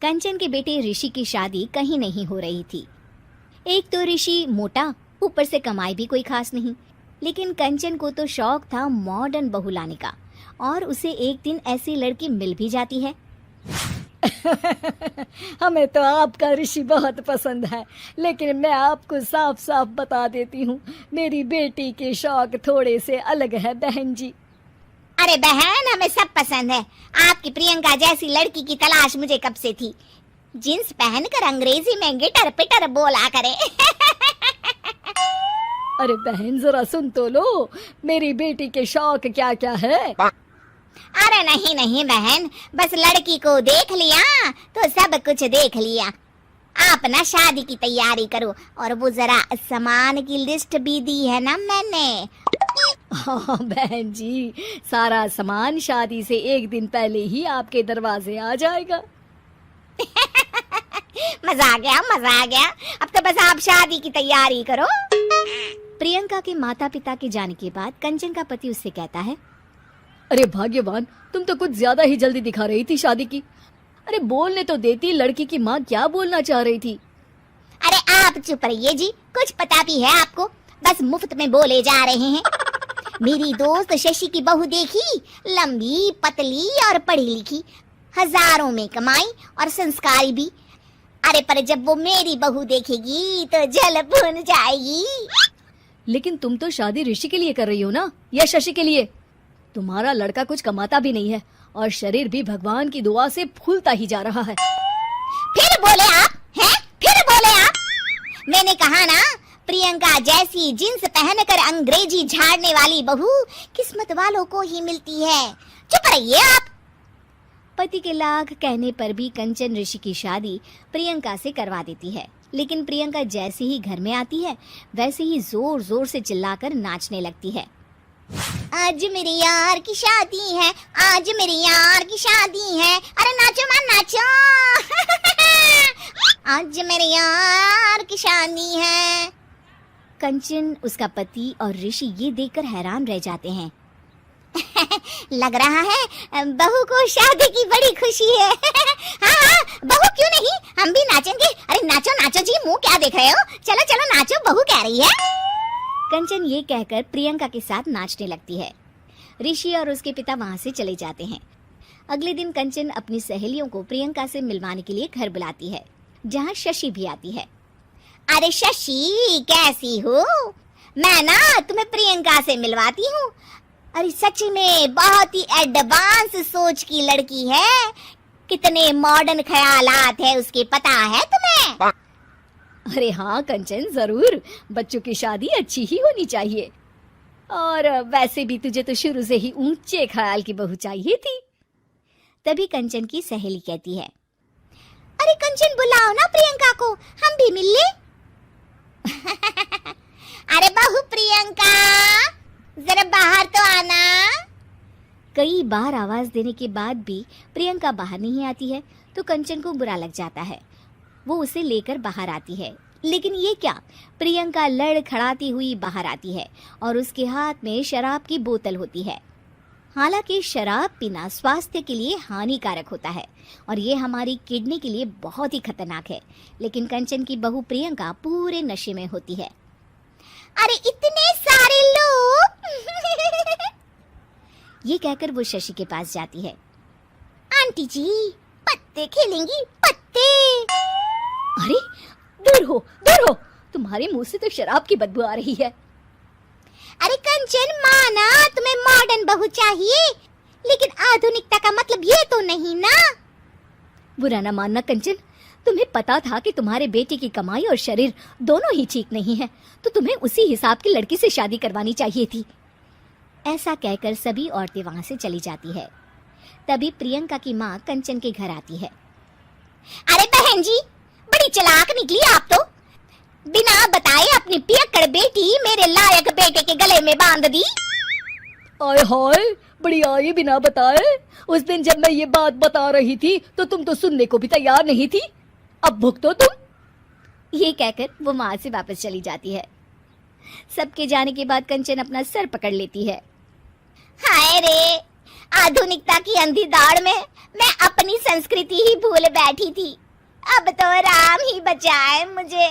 कंचन के बेटे ऋषि की शादी कहीं नहीं हो रही थी। एक तो ऋषि मोटा, ऊपर से कमाई भी कोई खास नहीं। लेकिन कंचन को तो शौक था मॉडर्न बहू लाने का, और उसे एक दिन ऐसी लड़की मिल भी जाती है। हमें तो आपका ऋषि बहुत पसंद है, लेकिन मैं आपको साफ साफ बता देती हूँ, मेरी बेटी के शौक थोड़े से अलग है बहन जी। अरे बहन, हमें सब पसंद है। आपकी प्रियंका जैसी लड़की की तलाश मुझे कब से थी। जींस पहनकर अंग्रेजी में गिटर पिटर बोला करे। अरे बहन जरा सुन तो लो, मेरी बेटी के शौक क्या क्या है। अरे नहीं नहीं बहन, बस लड़की को देख लिया तो सब कुछ देख लिया। आप ना शादी की तैयारी करो, और वो जरा सामान की लिस्ट भी दी है ना मैंने। हाँ बहन जी, सारा सामान शादी से एक दिन पहले ही आपके दरवाजे आ जाएगा। मजा आ गया, मजा आ गया। अब तो बस आप शादी की तैयारी करो। प्रियंका के माता पिता के जाने के बाद कंचन का पति उससे कहता है, अरे भाग्यवान, तुम तो कुछ ज्यादा ही जल्दी दिखा रही थी शादी की। अरे बोलने तो देती, लड़की की माँ क्या बोलना चाह रही थी। अरे आप चुप रहिए जी, कुछ पता भी है आपको, बस मुफ्त में बोले जा रहे हैं। मेरी दोस्त शशि की बहू देखी, लंबी पतली और पढ़ी लिखी, हजारों में कमाई और संस्कारी भी। अरे पर जब वो मेरी बहू देखेगी तो जल भुन जाएगी। लेकिन तुम तो शादी ऋषि के लिए कर रही हो ना, या शशि के लिए? तुम्हारा लड़का कुछ कमाता भी नहीं है, और शरीर भी भगवान की दुआ से फूलता ही जा रहा है। फिर बोले आप हैं? फिर बोले आप? मैंने कहा ना, प्रियंका जैसी जींस पहनकर अंग्रेजी झाड़ने वाली बहू किस्मत वालों को ही मिलती है। चुप रहिए आप। पति के लाख कहने पर भी कंचन ऋषि की शादी प्रियंका से करवा देती है। लेकिन प्रियंका जैसे ही घर में आती है, वैसे ही जोर जोर से चिल्लाकर नाचने लगती है। आज मेरे यार की शादी है, आज मेरे यार की शादी है। अरे नाचो मां नाचो। आज मेरे यार की शादी है। कंचन, उसका पति और ऋषि ये देखकर हैरान रह जाते हैं। लग रहा है बहू को शादी की बड़ी खुशी है। हाँ हाँ, बहू क्यों नहीं, हम भी नाचेंगे। अरे नाचो नाचो जी, मुंह क्या देख रहे हो, चलो चलो नाचो, बहू कह रही है। कंचन ये कहकर प्रियंका के साथ नाचने लगती है। ऋषि और उसके पिता वहां से चले जाते हैं। अगले दिन कंचन अपनी सहेलियों को प्रियंका से मिलवाने के लिए घर बुलाती है, जहाँ शशि भी आती है। अरे शशि, कैसी हो? मैं ना तुम्हें प्रियंका से मिलवाती हूँ। अरे सच में बहुत ही एडवांस सोच की लड़की है। कितने मॉडर्न ख्यालात है उसके, पता है तुम्हें? अरे हाँ कंचन, जरूर। बच्चों की शादी अच्छी ही होनी चाहिए, और वैसे भी तुझे तो शुरू से ही ऊंचे ख्याल की बहू चाहिए थी। तभी कंचन की सहेली कहती है, अरे कंचन बुलाओ ना प्रियंका को, हम भी मिल ले। अरे बहू प्रियंका, जरा बाहर तो आना। कई बार आवाज देने के बाद भी प्रियंका बाहर नहीं आती है, तो कंचन को बुरा लग जाता है। वो उसे लेकर बाहर आती है, लेकिन ये क्या, प्रियंका लड़खड़ाती हुई बाहर आती है और उसके हाथ में शराब की बोतल होती है। हालांकि शराब पीना स्वास्थ्य के लिए हानिकारक होता है और ये हमारी किडनी के लिए बहुत ही खतरनाक है, लेकिन कंचन की बहू प्रियंका पूरे नशे में होती है। अरे इतने सारे लोग। ये कहकर वो शशि के पास जाती है। आंटी जी, पत्ते खेलेंगी, पत्ते। अरे दूर हो, दूर हो, तुम्हारे मुंह से तो शराब की बदबू आ रही है। अरे कंचन, माना तुम्हें मॉडर्न बहू चाहिए, लेकिन आधुनिकता का मतलब ये तो नहीं ना। बुरा ना मानना कंचन, तुम्हें पता था कि तुम्हारे बेटे की कमाई और शरीर दोनों ही ठीक नहीं है, तो तुम्हें उसी हिसाब की लड़की से शादी करवानी चाहिए थी। ऐसा कहकर सभी औरतें वहां से चली जाती है। तभी प्रियंका की माँ कंचन के घर आती है। अरे बहन जी, बड़ी चालाक निकली आप तो। बिना बताए अपनी पियक्कड़ बेटी मेरे लायक बेटे के गले में बांध दी। आय हाय, बड़ी आई बिना बताए। उस दिन जब मैं ये बात बता रही थी तो तुम तो सुनने को भी तैयार नहीं थी। अब भुगतो तुम। ये कहकर वो माँ से वापस चली जाती है। सबके जाने के बाद कंचन अपना सर पकड़ लेती है। हाय रे, आधुनिकता की अंधी दौड़ में मैं अपनी संस्कृति ही भूल बैठी थी। अब तो राम ही बचाए मुझे।